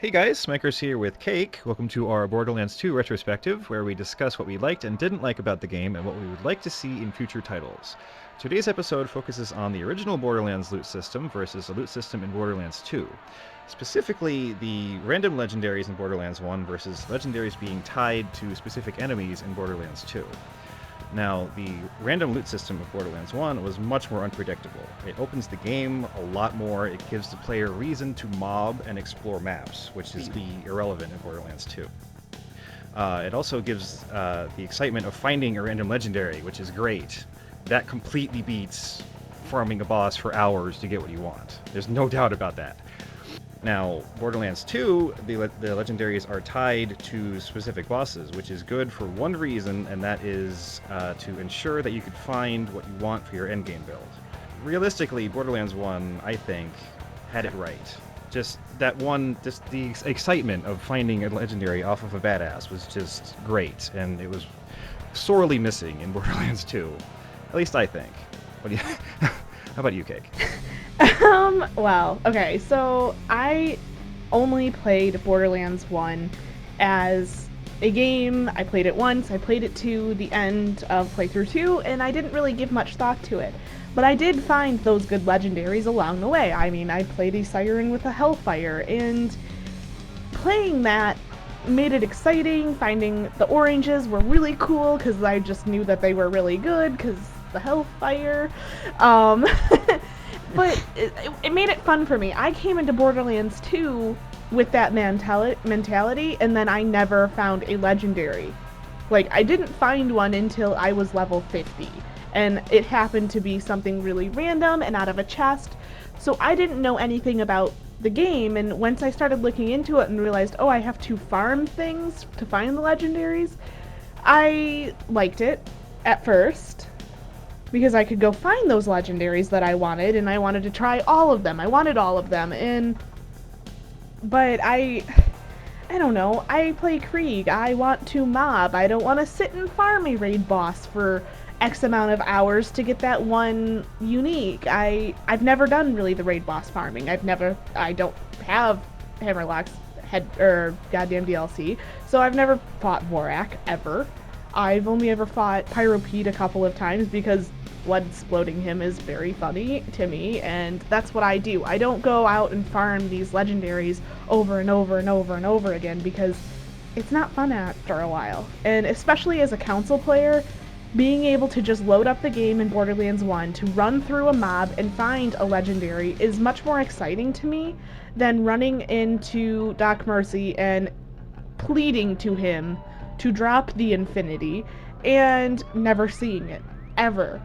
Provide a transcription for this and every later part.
Hey guys, Smikers here with Cake. Welcome to our Borderlands 2 retrospective, where we discuss what we liked and didn't like about the game and what we would like to see in future titles. Today's episode focuses on the original Borderlands loot system versus the loot system in Borderlands 2. Specifically, the random legendaries in Borderlands 1 versus legendaries being tied to specific enemies in Borderlands 2. Now, the random loot system of Borderlands 1 was much more unpredictable. It opens the game a lot more, it gives the player reason to mob and explore maps, which is irrelevant in Borderlands 2. It also gives the excitement of finding a random legendary, which is great. That completely beats farming a boss for hours to get what you want. There's no doubt about that. Now, Borderlands 2, the legendaries are tied to specific bosses, which is good for one reason, and that is to ensure that you can find what you want for your endgame build. Realistically, Borderlands 1, I think, had it right. Just the excitement of finding a legendary off of a badass was just great, and it was sorely missing in Borderlands 2. At least I think. What do you... How about you, Cake? Well, okay, so I only played Borderlands 1 as a game. I played it once, I played it to the end of playthrough 2, and I didn't really give much thought to it. But I did find those good legendaries along the way. I mean, I played a Siren with a Hellfire, and playing that made it exciting. Finding the oranges were really cool, because I just knew that they were really good, because the Hellfire. But it made it fun for me. I came into Borderlands 2 with that mentality, and then I never found a legendary. Like, I didn't find one until I was level 50, and it happened to be something really random and out of a chest, so I didn't know anything about the game, and once I started looking into it and realized, oh, I have to farm things to find the legendaries, I liked it at first, because I could go find those legendaries that I wanted, and I wanted to try all of them. I wanted all of them, but I don't know. I play Krieg. I want to mob. I don't want to sit and farm a raid boss for X amount of hours to get that one unique. I've never done really the raid boss farming. I don't have Hammerlock's goddamn DLC, so I've never fought Vorak ever. I've only ever fought Pyropede a couple of times because blood exploding him is very funny to me, and that's what I do. I don't go out and farm these legendaries over and over and over and over again because it's not fun after a while. And especially as a council player, being able to just load up the game in Borderlands 1 to run through a mob and find a legendary is much more exciting to me than running into Doc Mercy and pleading to him to drop the Infinity and never seeing it, ever.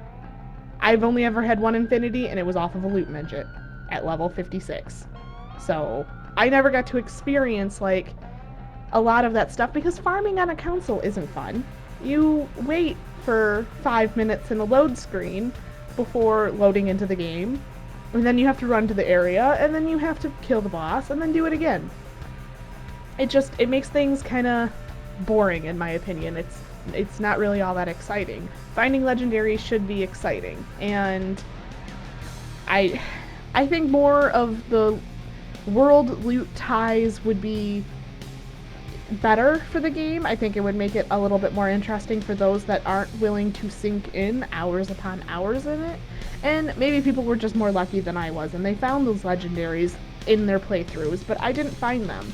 I've only ever had one Infinity, and it was off of a loot midget at level 56. So I never got to experience, like, a lot of that stuff because farming on a council isn't fun. You wait for 5 minutes in a load screen before loading into the game, and then you have to run to the area, and then you have to kill the boss, and then do it again. It makes things kind of boring, in my opinion. It's not really all that exciting. Finding legendaries should be exciting, and I think more of the world loot ties would be better for the game. I think it would make it a little bit more interesting for those that aren't willing to sink in hours upon hours in it. And maybe people were just more lucky than I was, and they found those legendaries in their playthroughs, but I didn't find them.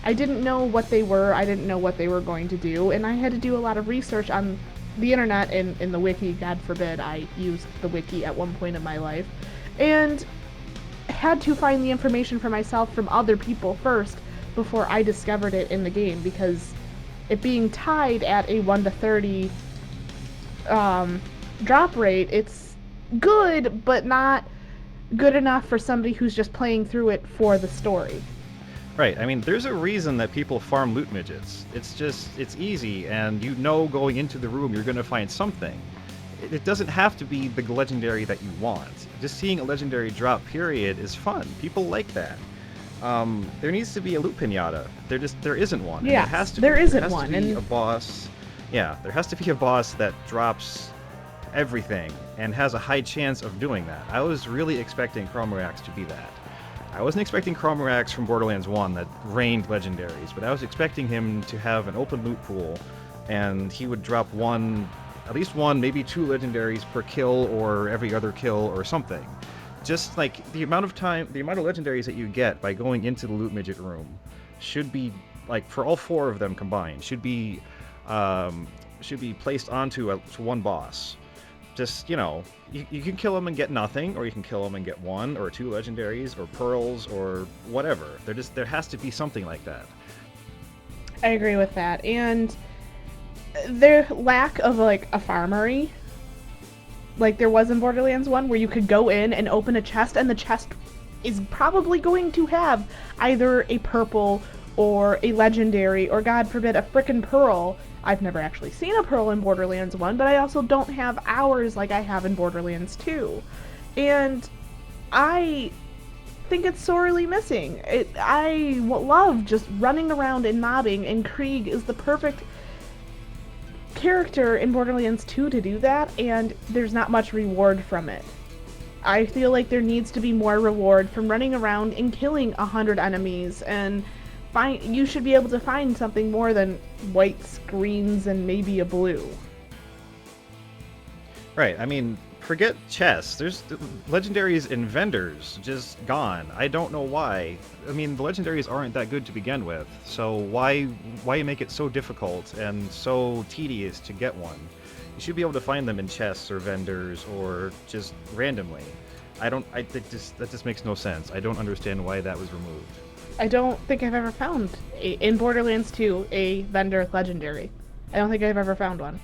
I didn't know what they were, I didn't know what they were going to do, and I had to do a lot of research on the internet and in the wiki. God forbid I used the wiki at one point in my life, and had to find the information for myself from other people first before I discovered it in the game, because it being tied at a 1 to 30 drop rate, it's good, but not good enough for somebody who's just playing through it for the story. Right, I mean, there's a reason that people farm loot midgets. It's easy, and you know going into the room you're going to find something. It doesn't have to be the legendary that you want. Just seeing a legendary drop, period, is fun. People like that. There needs to be a loot pinata. There isn't one. Yeah, there isn't one. And a boss. Yeah, there has to be a boss that drops everything and has a high chance of doing that. I was really expecting Chromorax to be that. I wasn't expecting Chromorax from Borderlands 1 that rained legendaries, but I was expecting him to have an open loot pool, and he would drop at least one, maybe 2 legendaries per kill or every other kill or something. Just like the amount of legendaries that you get by going into the loot midget room should be, like, for all 4 of them combined, should be placed onto to one boss. Just, you can kill them and get nothing, or you can kill them and get 1 or 2 legendaries or pearls or whatever. There has to be something like that. I agree with that. And their lack of, like, a farmery, like there was in Borderlands 1, where you could go in and open a chest, and the chest is probably going to have either a purple or a legendary, or God forbid, a frickin' pearl. I've never actually seen a pearl in Borderlands 1, but I also don't have hours like I have in Borderlands 2. And I think it's sorely missing. I love just running around and mobbing, and Krieg is the perfect character in Borderlands 2 to do that, and there's not much reward from it. I feel like there needs to be more reward from running around and killing 100 enemies, and you should be able to find something more than white screens and maybe a blue. Right, I mean, forget chests. There's legendaries and vendors just gone. I don't know why. I mean, the legendaries aren't that good to begin with, so why make it so difficult and so tedious to get one? You should be able to find them in chests or vendors or just randomly. That just makes no sense. I don't understand why that was removed. I don't think I've ever found, in Borderlands 2, a vendor legendary. I don't think I've ever found one.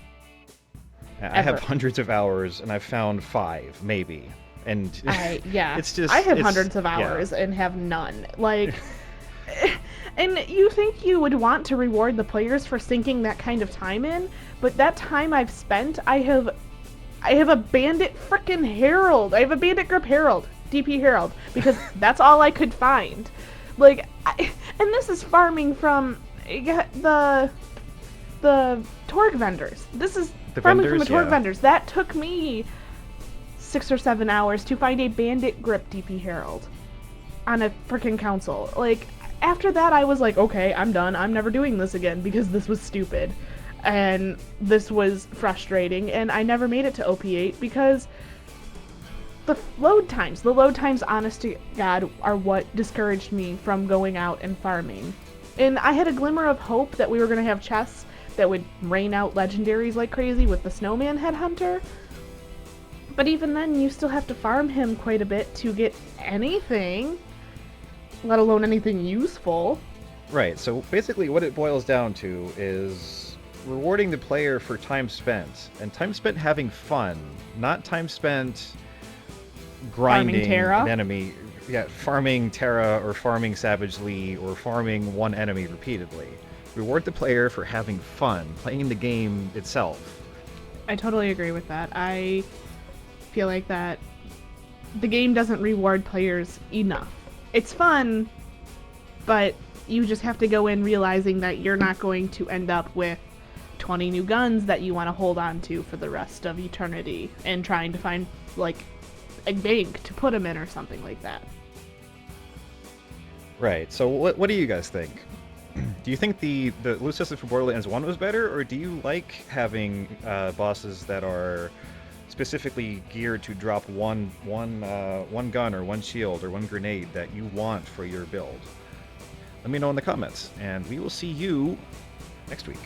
I have hundreds of hours, and I've found 5, maybe. And it's just... I have hundreds of hours and have none. Like, and you think you would want to reward the players for sinking that kind of time in, but that time I've spent, I have a bandit frickin' herald. I have a bandit grip herald, DP herald, because that's all I could find. Like, and this is farming from the Torg vendors. This is farming from the Torg vendors. That took me 6 or 7 hours to find a bandit grip DP herald on a freaking council. Like, after that I was like, okay, I'm done. I'm never doing this again, because this was stupid. And this was frustrating, and I never made it to OP8 because the load times, honest to God, are what discouraged me from going out and farming. And I had a glimmer of hope that we were going to have chests that would rain out legendaries like crazy with the Snowman Headhunter. But even then, you still have to farm him quite a bit to get anything, let alone anything useful. Right, so basically what it boils down to is rewarding the player for time spent, and time spent having fun, not time spent grinding an enemy, farming Terra or farming savagely or farming one enemy repeatedly. Reward the player for having fun, playing the game itself. I totally agree with that. I feel like that the game doesn't reward players enough. It's fun, but you just have to go in realizing that you're not going to end up with 20 new guns that you want to hold on to for the rest of eternity and trying to find, like, a bank to put them in or something like that. Right, so what do you guys think? Do you think the loot system for Borderlands 1 was better, or do you like having bosses that are specifically geared to drop one gun or one shield or one grenade that you want for your build? Let me know in the comments, and we will see you next week.